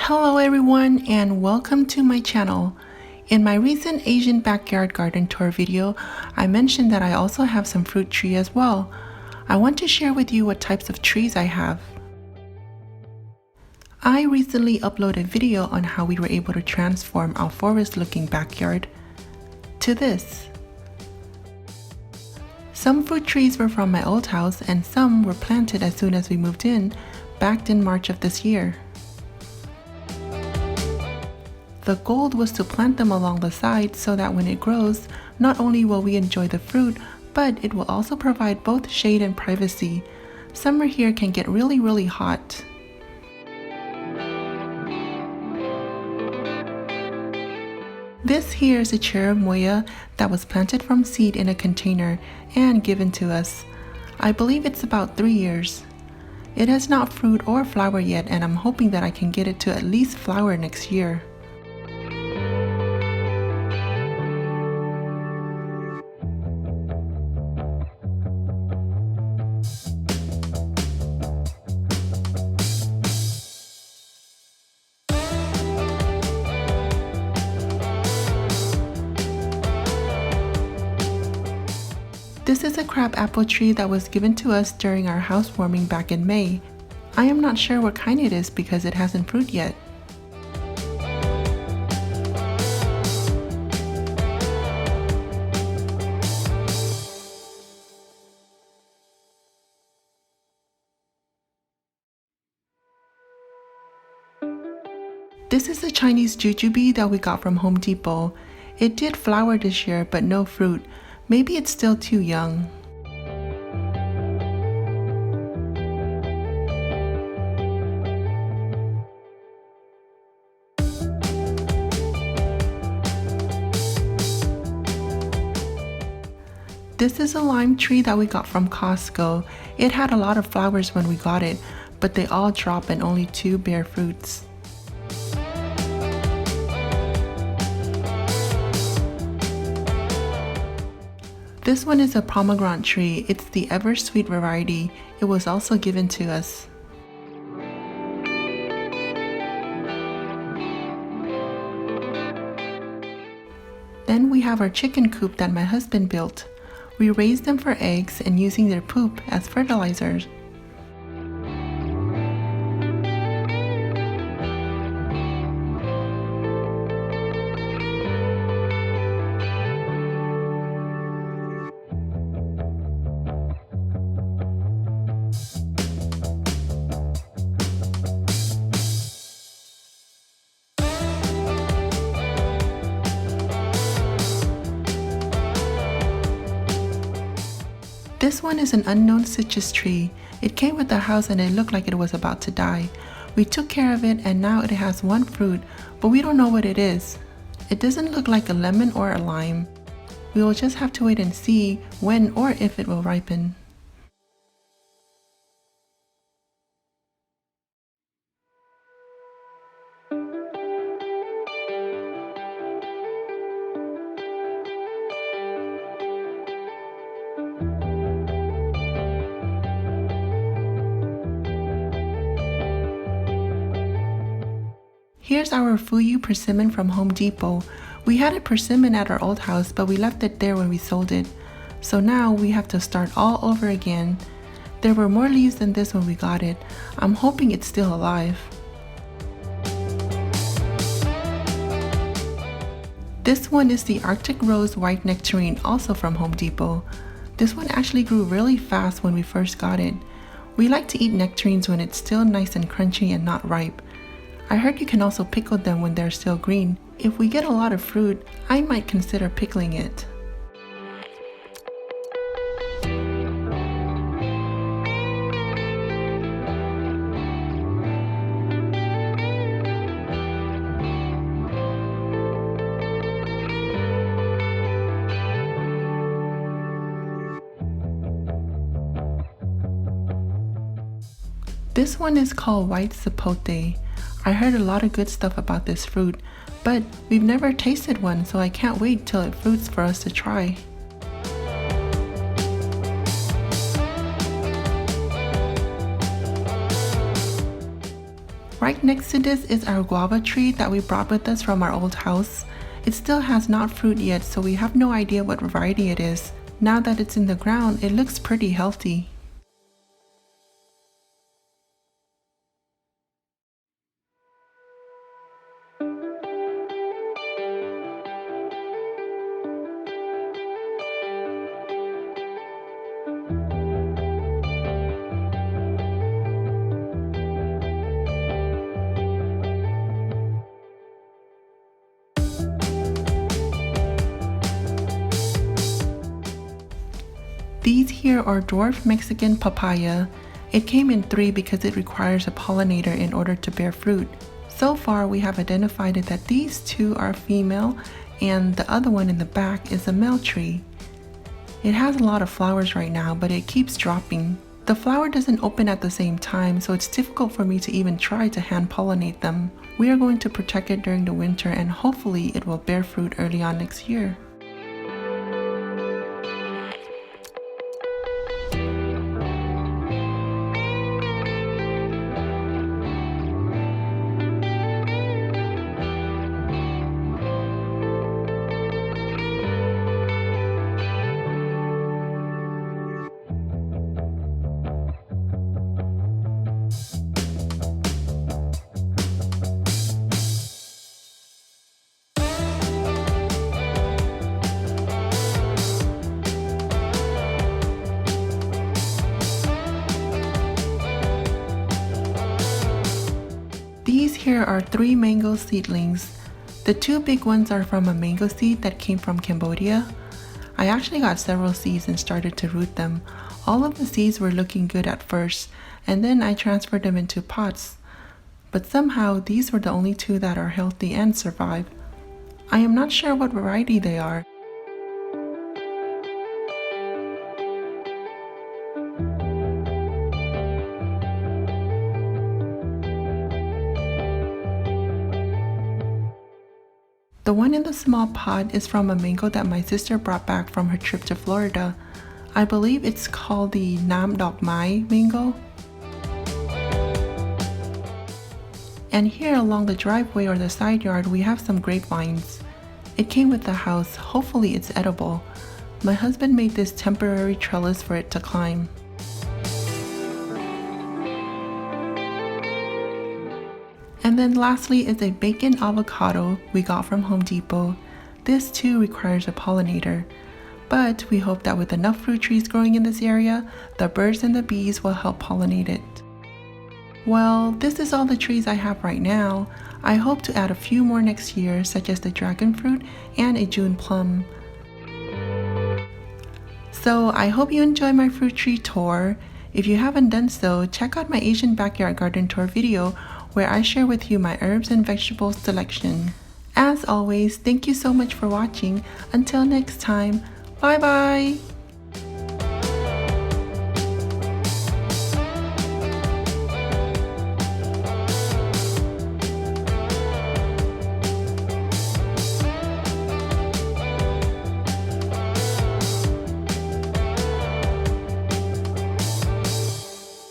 Hello everyone and welcome to my channel. In my recent Asian backyard garden tour video, I mentioned that I also have some fruit tree as well. I want to share with you what types of trees I have. I recently uploaded a video on how we were able to transform our forest looking backyard to this. Some fruit trees were from my old house and some were planted as soon as we moved in, back in March of this year. The goal was to plant them along the side so that when it grows, not only will we enjoy the fruit, but it will also provide both shade and privacy. Summer here can get really hot. This here is a Cherimoya that was planted from seed in a container and given to us. I believe it's about 3 years. It has not fruit or flower yet, and I'm hoping that I can get it to at least flower next year. This is a crabapple tree that was given to us during our housewarming back in May. I am not sure what kind it is because it hasn't fruit yet. This is a Chinese jujube that we got from Home Depot. It did flower this year but no fruit. Maybe it's still too young. This is a lime tree that we got from Costco. It had a lot of flowers when we got it, but they all dropped and only 2 bear fruits. This one is a pomegranate tree. It's the ever sweet variety. It was also given to us. Then we have our chicken coop that my husband built. We raise them for eggs and using their poop as fertilizers. This one is an unknown citrus tree. It came with the house and it looked like it was about to die. We took care of it and now it has 1 fruit, but we don't know what it is. It doesn't look like a lemon or a lime. We will just have to wait and see when or if it will ripen. Here's our fuyu persimmon from Home Depot. We had a persimmon at our old house, but we left it there when we sold it. So now we have to start all over again. There were more leaves than this when we got it. I'm hoping it's still alive. This one is the Arctic Rose White Nectarine, also from Home Depot. This one actually grew really fast when we first got it. We like to eat nectarines when it's still nice and crunchy and not ripe. I heard you can also pickle them when they're still green. If we get a lot of fruit, I might consider pickling it. This one is called white sapote. I heard a lot of good stuff about this fruit, but we've never tasted one, so I can't wait till it fruits for us to try. Right next to this is our guava tree that we brought with us from our old house. It still has not fruit yet, so we have no idea what variety it is. Now that it's in the ground, it looks pretty healthy. These here are dwarf Mexican papaya. It came in 3 because it requires a pollinator in order to bear fruit. So far we have identified that these 2 are female and the other one in the back is a male tree. It has a lot of flowers right now, but it keeps dropping. The flower doesn't open at the same time, so it's difficult for me to even try to hand pollinate them. We are going to protect it during the winter and hopefully it will bear fruit early on next year. These here are 3 mango seedlings. The 2 big ones are from a mango seed that came from Cambodia. I actually got several seeds and started to root them. All of the seeds were looking good at first, and then I transferred them into pots. But somehow these were the only 2 that are healthy and survive. I am not sure what variety they are. The one in the small pot is from a mango that my sister brought back from her trip to Florida. I believe it's called the Nam Dok Mai mango. And here along the driveway or the side yard we have some grapevines. It came with the house, hopefully it's edible. My husband made this temporary trellis for it to climb. And then lastly is a bacon avocado we got from Home Depot. This too requires a pollinator. But we hope that with enough fruit trees growing in this area, the birds and the bees will help pollinate it. Well, this is all the trees I have right now. I hope to add a few more next year, such as the dragon fruit and a June plum. So I hope you enjoy my fruit tree tour. If you haven't done so, check out my Asian backyard garden tour video where I share with you my herbs and vegetables selection. As always, thank you so much for watching. Until next time, bye bye!